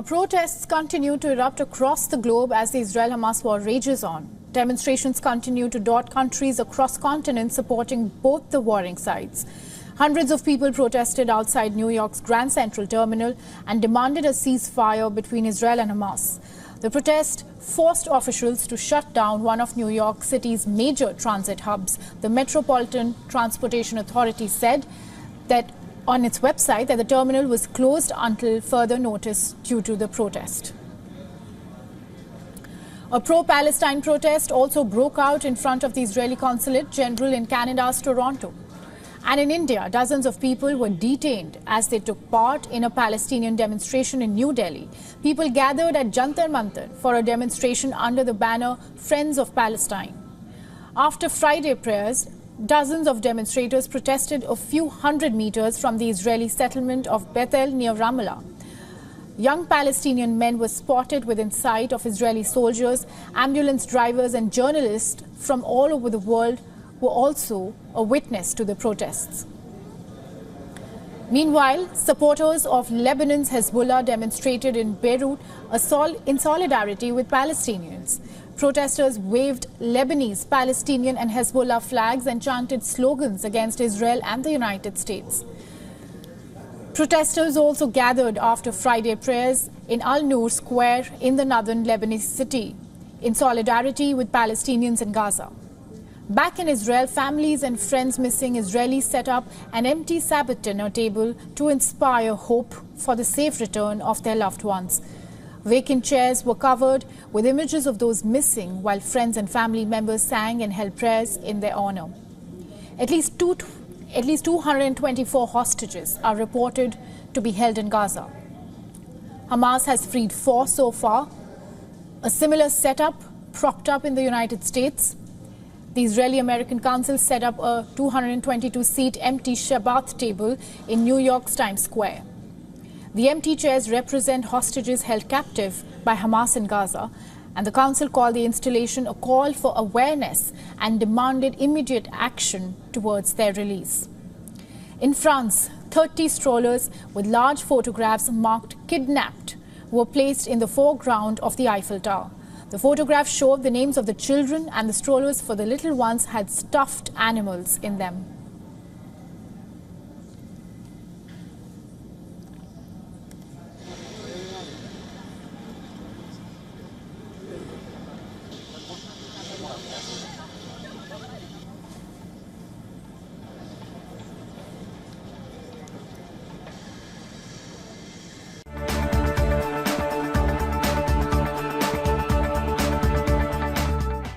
Protests continue to erupt across the globe as the Israel-Hamas war rages on. Demonstrations continue to dot countries across continents supporting both the warring sides. Hundreds of people protested outside New York's Grand Central Terminal and demanded a ceasefire between Israel and Hamas. The protest forced officials to shut down one of New York City's major transit hubs. The Metropolitan Transportation Authority said that on its website that the terminal was closed until further notice due to the protest. A pro-Palestine protest also broke out in front of the Israeli Consulate General in Canada's Toronto. And in India, dozens of people were detained as they took part in a Palestinian demonstration in New Delhi. People gathered at Jantar Mantar for a demonstration under the banner Friends of Palestine. After Friday prayers, dozens of demonstrators protested a few hundred meters from the Israeli settlement of Bethel near Ramallah. Young Palestinian men were spotted within sight of Israeli soldiers. Ambulance drivers and journalists from all over the world were also a witness to the protests. Meanwhile, supporters of Lebanon's Hezbollah demonstrated in Beirut in solidarity with Palestinians. Protesters waved Lebanese, Palestinian and Hezbollah flags and chanted slogans against Israel and the United States. Protesters also gathered after Friday prayers in Al-Noor Square in the northern Lebanese city in solidarity with Palestinians in Gaza. Back in Israel, families and friends missing Israelis set up an empty Sabbath dinner table to inspire hope for the safe return of their loved ones. Vacant chairs were covered with images of those missing while friends and family members sang and held prayers in their honor. At least 224 hostages are reported to be held in Gaza. Hamas has freed 4 so far. A similar setup propped up in the United States. The Israeli-American Council set up a 222-seat empty Shabbat table in New York's Times Square. The empty chairs represent hostages held captive by Hamas in Gaza, and the Council called the installation a call for awareness and demanded immediate action towards their release. In France, 30 strollers with large photographs marked kidnapped were placed in the foreground of the Eiffel Tower. The photographs showed the names of the children, and the strollers for the little ones had stuffed animals in them.